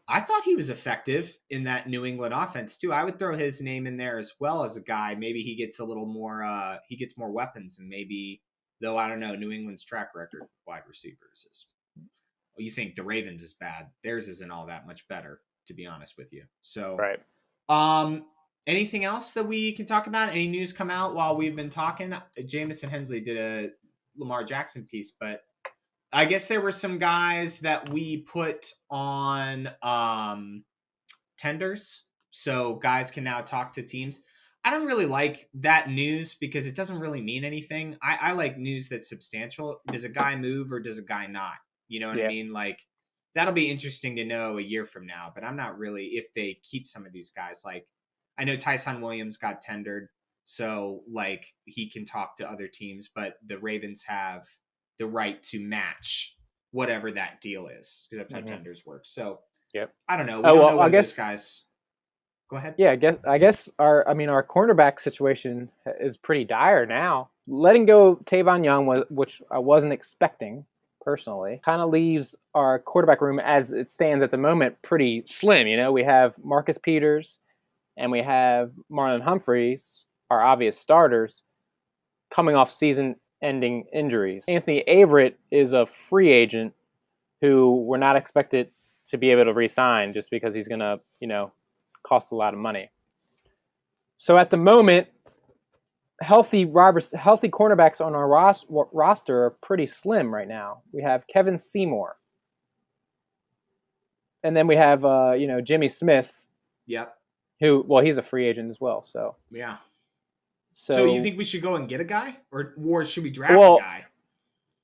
S1: I thought he was effective in that New England offense, too. I would throw his name in there as well as a guy. Maybe he gets a little more, he gets more weapons, and maybe, though, I don't know, New England's track record with wide receivers is, well, you think the Ravens is bad. Theirs isn't all that much better, to be honest with you. So,
S2: right.
S1: Anything else that we can talk about? Any news come out while we've been talking? Jamison Hensley did a Lamar Jackson piece, but I guess there were some guys that we put on tenders, so guys can now talk to teams. I don't really like that news because it doesn't really mean anything. I like news that's substantial. Does a guy move or does a guy not? You know what I mean? Like, that'll be interesting to know a year from now, but I'm not really, if they keep some of these guys. Like, I know Tyson Williams got tendered, so like he can talk to other teams, but the Ravens have the right to match whatever that deal is because that's how tenders work. So I don't know. We don't know whether those guys. Go ahead.
S2: Yeah, I guess our cornerback situation is pretty dire now. Letting go Tavon Young, which I wasn't expecting personally, kind of leaves our quarterback room as it stands at the moment pretty slim. We have Marcus Peters and we have Marlon Humphreys, our obvious starters, coming off season-ending injuries. Anthony Averett is a free agent who we're not expected to be able to re-sign just because he's going to, cost a lot of money. So at the moment, healthy cornerbacks on our roster are pretty slim right now. We have Kevin Seymour. And then we have, Jimmy Smith.
S1: Yep.
S2: He's a free agent as well. So
S1: yeah. So you think we should go and get a guy, or should we draft a guy?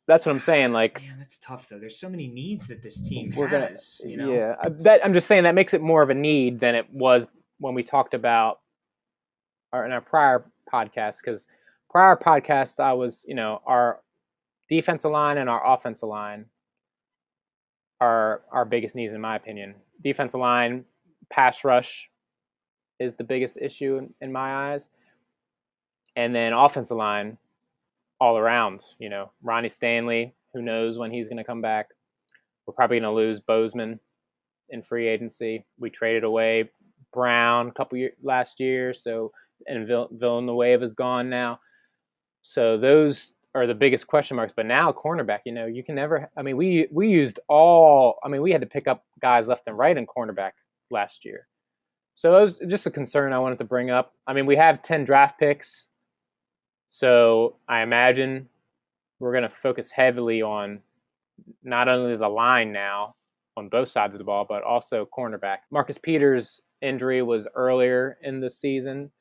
S2: That's what I'm saying. Like,
S1: man, that's tough though. There's so many needs that this team has.
S2: Yeah, I'm just saying that makes it more of a need than it was when we talked about in our prior podcast. Because prior podcast, I was, our defensive line and our offensive line are our biggest needs, in my opinion. Defensive line, pass rush is the biggest issue in my eyes, and then offensive line, all around. Ronnie Stanley, who knows when he's going to come back. We're probably going to lose Bozeman in free agency. We traded away Brown last year, and Villanueva is gone now. So those are the biggest question marks. But now cornerback, you can never. I mean, we used all. I mean, we had to pick up guys left and right in cornerback last year. So it was just a concern I wanted to bring up. I mean, we have 10 draft picks. So I imagine we're going to focus heavily on not only the line now on both sides of the ball, but also cornerback. Marcus Peters' injury was earlier in the season,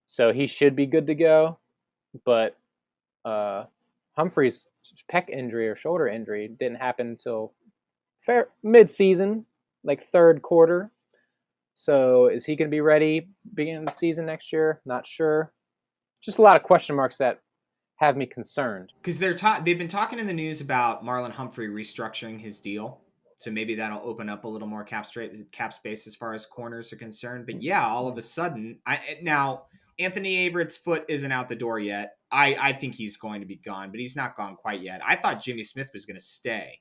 S2: so he should be good to go. But Humphrey's pec injury or shoulder injury didn't happen until mid-season, like third quarter. So is he going to be ready beginning of the season next year? Not sure. Just a lot of question marks that have me concerned.
S1: Because they've been talking in the news about Marlon Humphrey restructuring his deal, so maybe that'll open up a little more cap space as far as corners are concerned. But yeah, all of a sudden, now Anthony Averett's foot isn't out the door yet. I think he's going to be gone, but he's not gone quite yet. I thought Jimmy Smith was going to stay,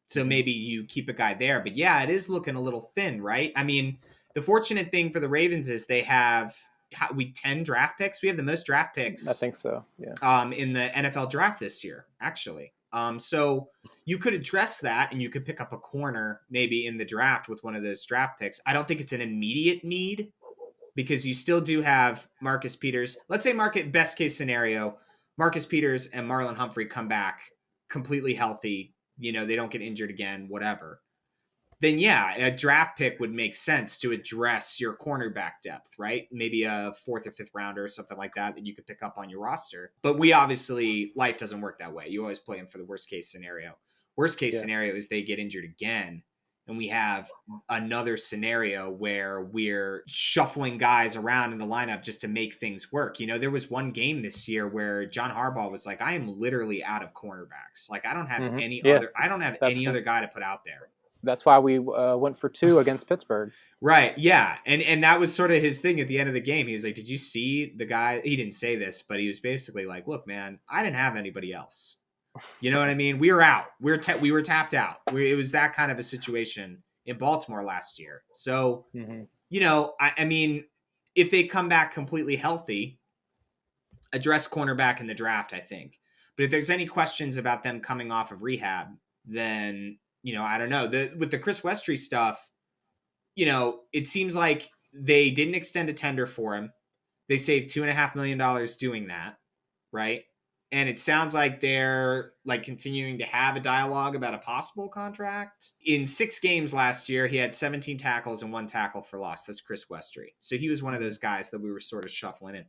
S1: so maybe you keep a guy there. But yeah, it is looking a little thin, right? I mean, the fortunate thing for the Ravens is they have 10 draft picks. We have the most draft picks.
S2: I think so. Yeah.
S1: In the NFL draft this year, actually. So you could address that, and you could pick up a corner maybe in the draft with one of those draft picks. I don't think it's an immediate need because you still do have Marcus Peters. Let's say best case scenario, Marcus Peters and Marlon Humphrey come back completely healthy. They don't get injured again, whatever. Then yeah, a draft pick would make sense to address your cornerback depth, right? Maybe a 4th or 5th rounder or something like that you could pick up on your roster. But life doesn't work that way. You always play them for the worst case scenario. Worst case scenario is they get injured again, and we have another scenario where we're shuffling guys around in the lineup just to make things work. There was one game this year where John Harbaugh was like, I am literally out of cornerbacks. Like I don't have any other guy to put out there.
S2: That's why we went for 2 against Pittsburgh.
S1: Right, yeah. And that was sort of his thing at the end of the game. He was like, did you see the guy? He didn't say this, but he was basically like, look, man, I didn't have anybody else. You know what I mean? We were out. We were tapped out. It was that kind of a situation in Baltimore last year. So, I mean, if they come back completely healthy, address cornerback in the draft, I think. But if there's any questions about them coming off of rehab, then I don't know. With the Chris Westry stuff, it seems like they didn't extend a tender for him. They saved $2.5 million doing that, right? And it sounds like they're continuing to have a dialogue about a possible contract. In 6 games last year, he had 17 tackles and 1 tackle for loss. That's Chris Westry. So he was one of those guys that we were sort of shuffling in.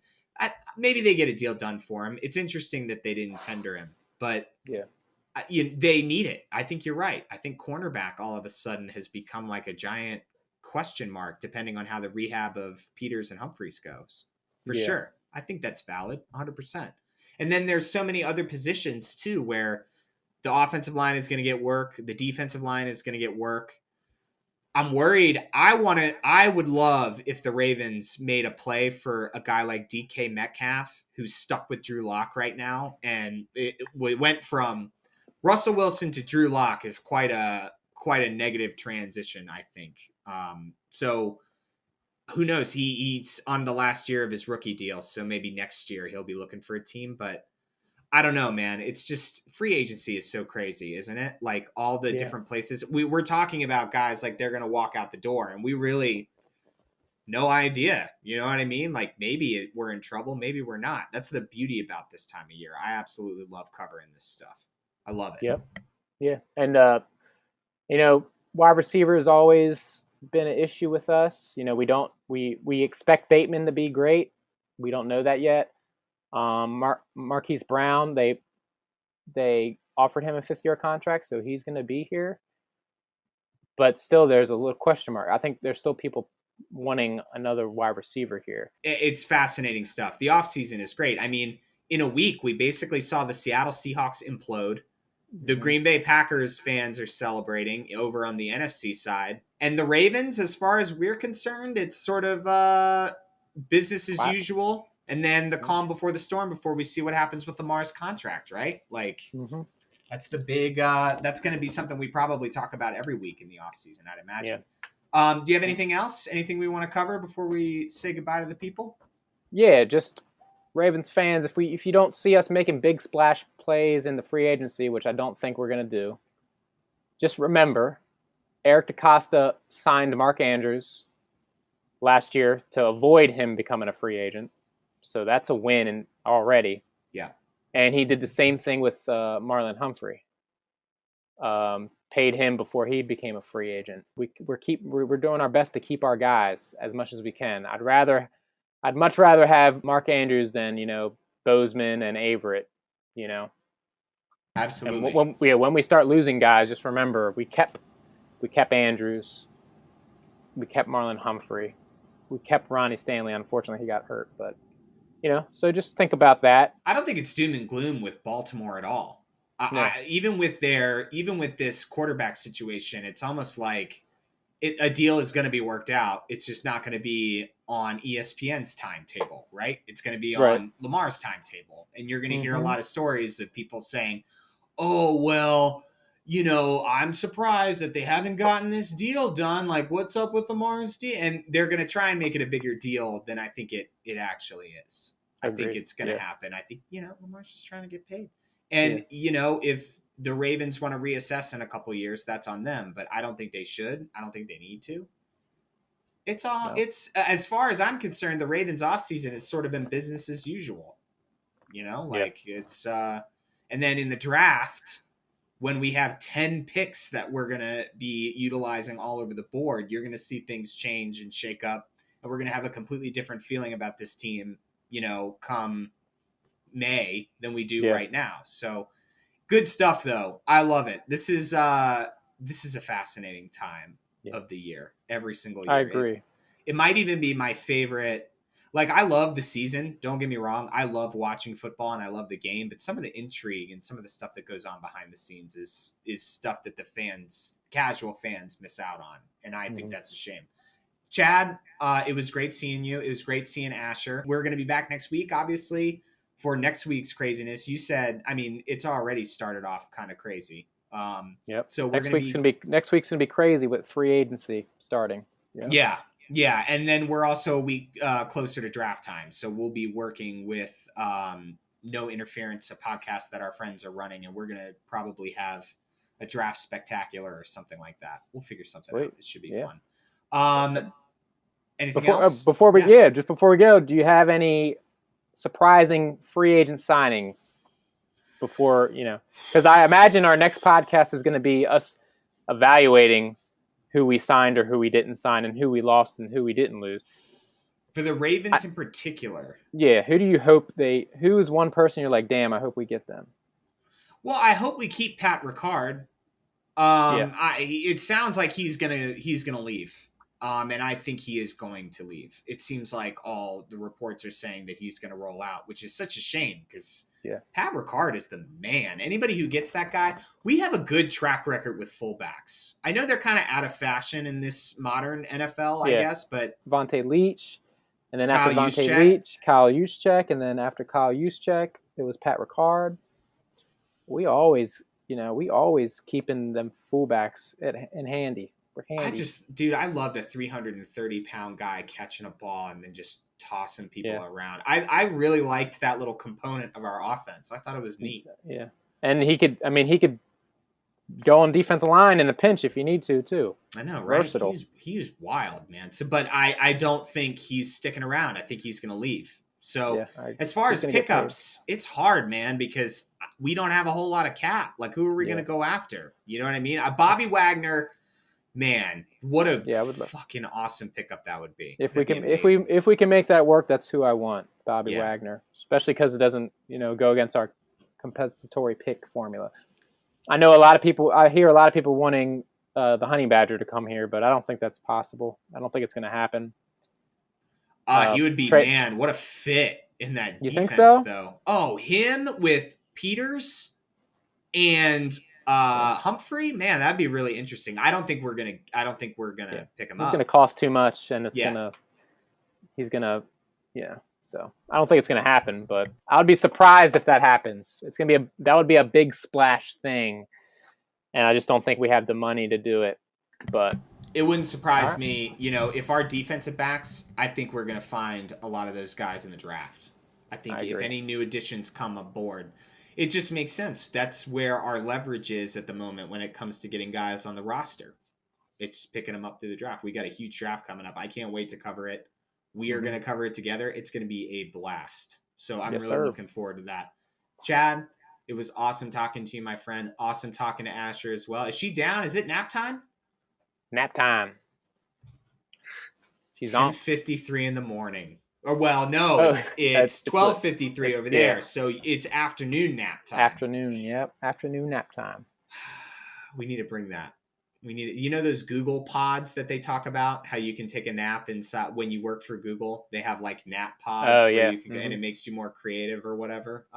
S1: Maybe they get a deal done for him. It's interesting that they didn't tender him, but yeah. They need it. I think you're right. I think cornerback all of a sudden has become like a giant question mark depending on how the rehab of Peters and Humphreys goes. For sure. I think that's valid, 100%. And then there's so many other positions too where the offensive line is going to get work. The defensive line is going to get work. I'm worried. I would love if the Ravens made a play for a guy like DK Metcalf, who's stuck with Drew Lock right now. And it went from Russell Wilson to Drew Lock is quite a negative transition, I think. So who knows? He's on the last year of his rookie deal, so maybe next year he'll be looking for a team. But I don't know, man. It's just free agency is so crazy, isn't it? Like all the different places. We're talking about guys like they're going to walk out the door, and we really no idea. You know what I mean? Like maybe we're in trouble, maybe we're not. That's the beauty about this time of year. I absolutely love covering this stuff. I love it.
S2: Yep. Yeah. And, wide receiver has always been an issue with us. We expect Bateman to be great. We don't know that yet. Marquise Brown, they offered him a 5th-year contract, so he's going to be here. But still, there's a little question mark. I think there's still people wanting another wide receiver here.
S1: It's fascinating stuff. The offseason is great. I mean, in a week, we basically saw the Seattle Seahawks implode. The Green Bay Packers fans are celebrating over on the NFC side. And the Ravens, as far as we're concerned, it's sort of business as usual. And then the calm before the storm before we see what happens with Lamar's contract, right? That's the big that's going to be something we probably talk about every week in the offseason, I'd imagine. Yeah. Do you have anything else? Anything we want to cover before we say goodbye to the people?
S2: Yeah, just Ravens fans, if you don't see us making big splash plays in the free agency, which I don't think we're going to do, just remember Eric DeCosta signed Mark Andrews last year to avoid him becoming a free agent. So that's a win already.
S1: Yeah.
S2: And he did the same thing with Marlon Humphrey. Paid him before he became a free agent. We're doing our best to keep our guys as much as we can. I'd much rather have Mark Andrews than, Bozeman and Averett,
S1: Absolutely.
S2: And when we start losing guys, just remember we kept Andrews. We kept Marlon Humphrey. We kept Ronnie Stanley. Unfortunately, he got hurt. But, so just think about that.
S1: I don't think it's doom and gloom with Baltimore at all.
S2: No.
S1: Even with this quarterback situation, it's almost like a deal is going to be worked out. It's just not going to be on ESPN's timetable, right? It's going to be
S2: Right.
S1: on Lamar's timetable. And you're going to hear a
S2: Mhm.
S1: lot of stories of people saying, oh, well, I'm surprised that they haven't gotten this deal done. Like, what's up with Lamar's deal? And they're going to try and make it a bigger deal than I think it actually is. I think
S2: Agreed.
S1: it's going to
S2: Yeah.
S1: happen. I think, Lamar's just trying to get paid.
S2: Yeah.
S1: And, if the Ravens want to reassess in a couple of years, that's on them. But I don't think they should. I don't think they need to. It's as far as I'm concerned, the Ravens offseason has sort of been business as usual. It's and then in the draft, when we have 10 picks that we're going to be utilizing all over the board, you're going to see things change and shake up. And we're going to have a completely different feeling about this team, come May than we do right now. So good stuff, though. I love it. This is a fascinating time of the year, every single year.
S2: I agree.
S1: It might even be my favorite. Like, I love the season. Don't get me wrong. I love watching football and I love the game. But some of the intrigue and some of the stuff that goes on behind the scenes is stuff that the casual fans miss out on. And I think that's a shame. Chad, it was great seeing you. It was great seeing Asher. We're going to be back next week, obviously, for next week's craziness. You said, it's already started off kind of crazy.
S2: Yep.
S1: So
S2: next week's gonna be crazy with free agency starting.
S1: Yeah, and then we're also a week closer to draft time, so we'll be working with No Interference, a podcast that our friends are running, and we're gonna probably have a draft spectacular or something like that. We'll figure something out. It should be fun. Anything else?
S2: Before we go, do you have any surprising free agent signings? Before because I imagine our next podcast is going to be us evaluating who we signed or who we didn't sign and who we lost and who we didn't lose.
S1: For the Ravens in particular.
S2: Yeah. Who do you hope who is one person you're like, damn, I hope we get them?
S1: Well, I hope we keep Pat Ricard. It sounds like he's gonna leave. And I think he is going to leave. It seems like all the reports are saying that he's going to roll out, which is such a shame because Pat Ricard is the man. Anybody who gets that guy, we have a good track record with fullbacks. I know they're kind of out of fashion in this modern NFL, I guess, but
S2: Vontae Leach, and then after Vontae Leach, Kyle Juszczyk, and then after Kyle Juszczyk, it was Pat Ricard. We always keeping them fullbacks in handy.
S1: I loved a 330-pound guy catching a ball and then just tossing people around. I really liked that little component of our offense. I thought it was neat.
S2: Yeah. And he could go on defensive line in a pinch if you need to, too.
S1: I know, right?
S2: Versatile.
S1: He was wild, man. So, but I don't think he's sticking around. I think he's going to leave. So as far as pickups, it's hard, man, because we don't have a whole lot of cap. Like, who are we going to go after? You know what I mean? Bobby Wagner. Man, what a fucking awesome pickup that would be.
S2: If we can make that work, that's who I want, Bobby Wagner. Especially because it doesn't, go against our compensatory pick formula. I hear a lot of people wanting the Honey Badger to come here, but I don't think that's possible. I don't think it's going to happen.
S1: He would be, man, what a fit in that defense,
S2: think so?
S1: Though. Oh, him with Peters and Humphrey, man, that'd be really interesting. I don't think we're gonna pick him up.
S2: He's gonna cost too much, and he's gonna. So I don't think it's gonna happen, but I would be surprised if that happens. That would be a big splash thing, and I just don't think we have the money to do it. But
S1: it wouldn't surprise me, if our defensive backs. I think we're gonna find a lot of those guys in the draft. I think if any new additions come aboard. It just makes sense. That's where our leverage is at the moment when it comes to getting guys on the roster. It's picking them up through the draft. We got a huge draft coming up. I can't wait to cover it. We are going to cover it together. It's going to be a blast. So I'm really looking forward to that. Chad, it was awesome talking to you, my friend. Awesome talking to Asher as well. Is she down? Is it nap time?
S2: Nap time. She's
S1: 10:53 in the morning. Or no, it's 12:53 over there. So it's afternoon nap time.
S2: Afternoon nap time.
S1: We need to bring that. We need, you know, those Google pods that they talk about, how you can take a nap inside when you work for Google. They have like nap
S2: Oh
S1: pods where
S2: yeah.
S1: you can go, and it makes you more creative or whatever.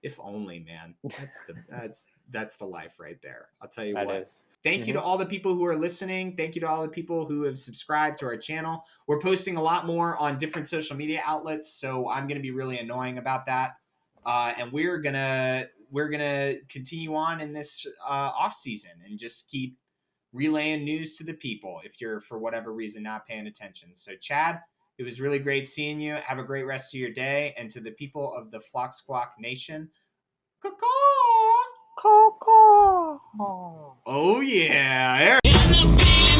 S1: If only, man. That's the life right there. I'll tell you
S2: That
S1: what.
S2: is.
S1: Thank you to all the people who are listening. Thank you to all the people who have subscribed to our channel. We're posting a lot more on different social media outlets, so I'm going to be really annoying about that. And we're gonna continue on in this off season and just keep relaying news to the people if you're for whatever reason not paying attention. So Chad, it was really great seeing you. Have a great rest of your day. And to the people of the Flock Squawk Nation, caw-caw.
S2: Caw-caw.
S1: Oh yeah.
S3: And the feeling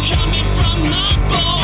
S3: coming from my bones.